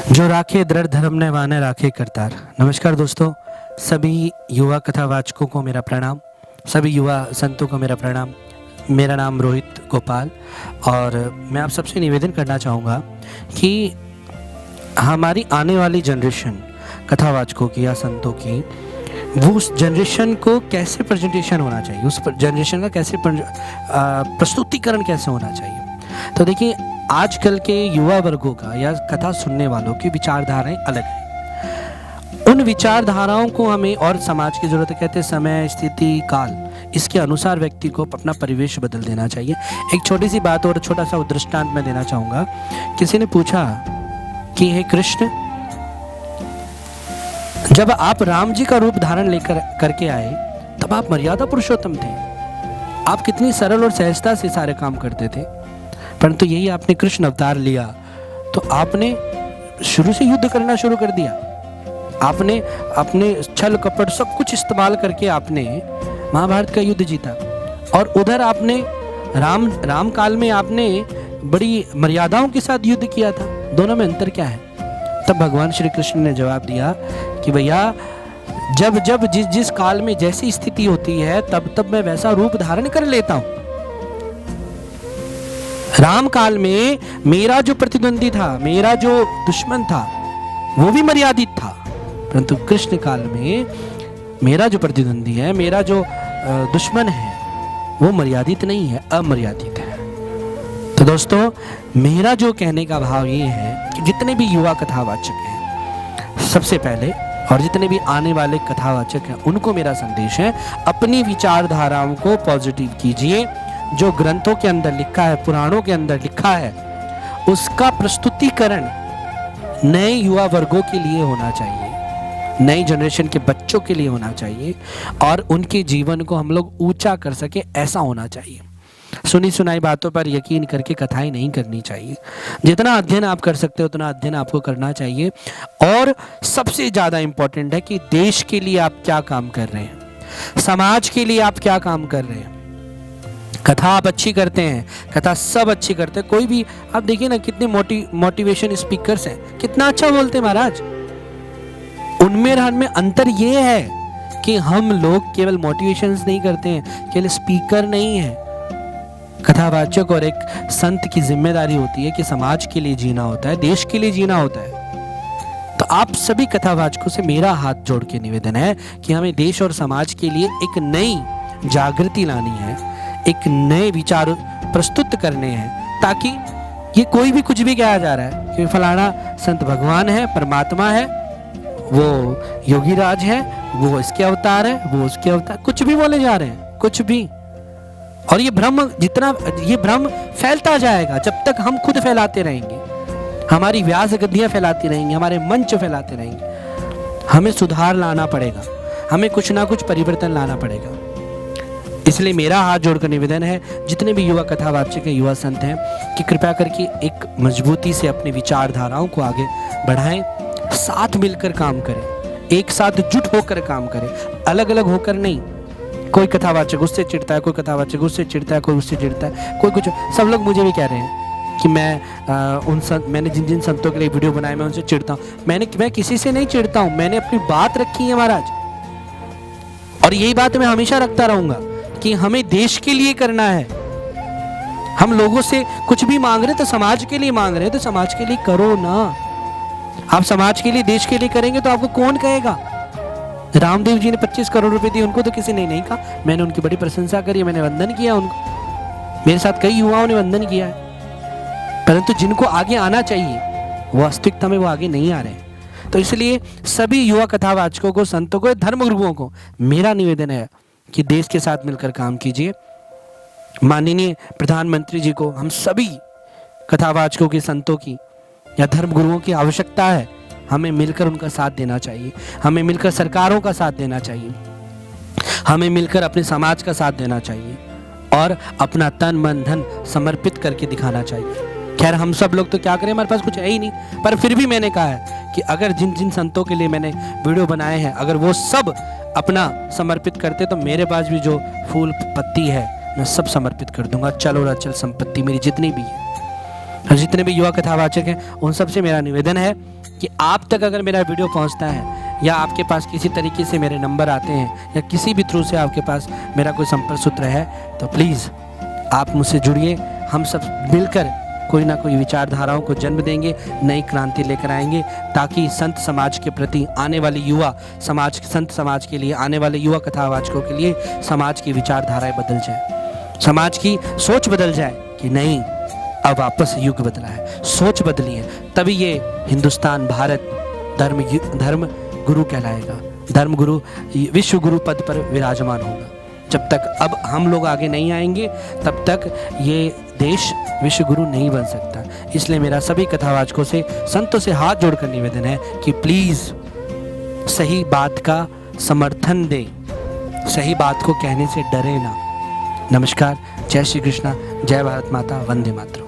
जो राखे दृढ़ धर्म ने वाने राखे करतार। नमस्कार दोस्तों, सभी युवा कथावाचकों को मेरा प्रणाम, सभी युवा संतों को मेरा प्रणाम। मेरा नाम रोहित गोपाल और मैं आप सबसे निवेदन करना चाहूँगा कि हमारी आने वाली जनरेशन कथावाचकों की या संतों की, वो उस जनरेशन को कैसे प्रेजेंटेशन होना चाहिए, उस जनरेशन का कैसे प्रस्तुतिकरण कैसे होना चाहिए। तो देखिए, आजकल के युवा वर्गों का या कथा सुनने वालों की विचारधाराएं अलग हैं। उन विचारधाराओं को हमें और समाज की ज़रूरत कहते समय, स्थिति, काल, इसके अनुसार व्यक्ति को अपना परिवेश बदल देना चाहिए। एक छोटी सी बात और छोटा सा दृष्टांत मैं देना चाहूँगा। किसी ने पूछा कि हे कृष्ण, जब आप राम जी का रूप धारण लेकर करके आए तब आप मर्यादा पुरुषोत्तम थे। आप कितनी सरल और सहजता से सारे काम करते थे, परंतु यही आपने कृष्ण अवतार लिया तो आपने शुरू से युद्ध करना शुरू कर दिया। आपने अपने छल कपट सब कुछ इस्तेमाल करके आपने महाभारत का युद्ध जीता, और उधर आपने राम काल में आपने बड़ी मर्यादाओं के साथ युद्ध किया था। दोनों में अंतर क्या है? तब भगवान श्री कृष्ण ने जवाब दिया कि भैया, जब जब जिस काल में जैसी स्थिति होती है तब तब मैं वैसा रूप धारण कर लेता हूं। राम काल में मेरा जो प्रतिद्वंदी था, मेरा जो दुश्मन था, वो भी मर्यादित था, परंतु कृष्ण काल में मेरा जो प्रतिद्वंदी है, मेरा जो दुश्मन है, वो मर्यादित नहीं है, अमर्यादित है। तो दोस्तों, मेरा जो कहने का भाव ये है कि जितने भी युवा कथावाचक हैं, सबसे पहले, और जितने भी आने वाले कथावाचक हैं, उनको मेरा संदेश है, अपनी विचारधाराओं को पॉजिटिव कीजिए। जो ग्रंथों के अंदर लिखा है, पुराणों के अंदर लिखा है, उसका प्रस्तुतिकरण नए युवा वर्गों के लिए होना चाहिए, नई जनरेशन के बच्चों के लिए होना चाहिए, और उनके जीवन को हम लोग ऊंचा कर सके, ऐसा होना चाहिए। सुनी सुनाई बातों पर यकीन करके कथाएं नहीं करनी चाहिए। जितना अध्ययन आप कर सकते हो उतना अध्ययन आपको करना चाहिए। और सबसे ज़्यादा इम्पोर्टेंट है कि देश के लिए आप क्या काम कर रहे हैं, समाज के लिए आप क्या काम कर रहे हैं। कथा आप अच्छी करते हैं, कथा सब अच्छी करते हैं। कोई भी आप देखिए ना, कितने मोटिवेशन स्पीकर्स हैं, कितना अच्छा बोलते हैं महाराज। उनमें और हमें अंतर ये है कि हम लोग केवल मोटिवेशंस नहीं करते हैं, केवल स्पीकर नहीं है। कथावाचक और एक संत की जिम्मेदारी होती है कि समाज के लिए जीना होता है, देश के लिए जीना होता है। तो आप सभी कथावाचकों से मेरा हाथ जोड़ के निवेदन है कि हमें देश और समाज के लिए एक नई जागृति लानी है, एक नए विचार प्रस्तुत करने हैं, ताकि ये कोई भी कुछ भी कहा जा रहा है कि फलाना संत भगवान है, परमात्मा है, वो योगी राज है, वो इसके अवतार है, वो उसके अवतार, कुछ भी बोले जा रहे हैं, कुछ भी। और ये भ्रम फैलता जाएगा जब तक हम खुद फैलाते रहेंगे, हमारी व्यास गद्दियां फैलाती रहेंगी, हमारे मंच फैलाते रहेंगे। हमें सुधार लाना पड़ेगा, हमें कुछ ना कुछ परिवर्तन लाना पड़ेगा। इसलिए मेरा हाथ जोड़कर निवेदन है, जितने भी युवा कथावाचक हैं, युवा संत हैं, कि कृपया करके एक मजबूती से अपनी विचारधाराओं को आगे बढ़ाएं, साथ मिलकर काम करें, एक साथ जुट होकर काम करें, अलग अलग होकर नहीं। कोई कथावाचक उससे चिढ़ता है, कोई कथावाचक उससे चिढ़ता है, कोई उससे चिढ़ता है, कोई कुछ। सब लोग मुझे भी कह रहे हैं कि मैंने जिन जिन संतों के लिए वीडियो बनाए, मैं उनसे चिढ़ता हूँ। मैं किसी से नहीं चिढ़ता हूँ, मैंने अपनी बात रखी है महाराज, और यही बात मैं हमेशा रखता रहूंगा कि हमें देश के लिए करना है। हम लोगों से कुछ भी मांग रहे तो समाज के लिए मांग रहे हैं, तो समाज के लिए करो ना। आप समाज के लिए, देश के लिए करेंगे तो आपको कौन कहेगा? रामदेव जी ने 25 करोड़ रुपए दिए, उनको तो किसी ने नहीं कहा। मैंने उनकी बड़ी प्रशंसा करी, मैंने वंदन किया उनको, मेरे साथ कई युवाओं ने वंदन किया है, परंतु जिनको आगे आना चाहिए वो वास्तविकता में वो आगे नहीं आ रहे हैं। तो इसलिए सभी युवा कथावाचकों को, संतों को, धर्म गुरुओं को मेरा निवेदन है कि देश के साथ मिलकर काम कीजिए। माननीय प्रधानमंत्री जी को, हम सभी कथावाचकों के, संतों की या धर्म गुरुओं की आवश्यकता है। हमें मिलकर उनका साथ देना चाहिए, हमें मिलकर सरकारों का साथ देना चाहिए, हमें मिलकर अपने समाज का साथ देना चाहिए, और अपना तन मन धन समर्पित करके दिखाना चाहिए। खैर, हम सब लोग तो क्या करें, हमारे पास कुछ है ही नहीं, पर फिर भी मैंने कहा है कि अगर जिन जिन संतों के लिए मैंने वीडियो बनाए हैं, अगर वो सब अपना समर्पित करते तो मेरे पास भी जो फूल पत्ती है मैं सब समर्पित कर दूंगा। चलो अचल संपत्ति मेरी जितनी भी है, और जितने भी युवा कथावाचक हैं उन सबसे मेरा निवेदन है कि आप तक अगर मेरा वीडियो पहुंचता है या आपके पास किसी तरीके से मेरे नंबर आते हैं या किसी भी थ्रू से आपके पास मेरा कोई संपर्क सूत्र है, तो प्लीज़ आप मुझसे जुड़िए। हम सब मिलकर कोई ना कोई विचारधाराओं को जन्म देंगे, नई क्रांति लेकर आएंगे, ताकि संत समाज के प्रति आने वाले युवा समाज, संत समाज के लिए आने वाले युवा कथावाचकों के लिए समाज की विचारधाराएं बदल जाए, समाज की सोच बदल जाए कि नहीं, अब वापस युग बदला है, सोच बदली है, तभी ये हिंदुस्तान, भारत धर्म गुरु कहलाएगा, धर्म गुरु, विश्व गुरु पद पर विराजमान होगा। जब तक अब हम लोग आगे नहीं आएंगे तब तक ये देश विश्व गुरु नहीं बन सकता। इसलिए मेरा सभी कथावाचकों से, संतों से हाथ जोड़कर निवेदन है कि प्लीज़ सही बात का समर्थन दें, सही बात को कहने से डरे ना। नमस्कार, जय श्री कृष्णा, जय भारत माता, वंदे मातरम।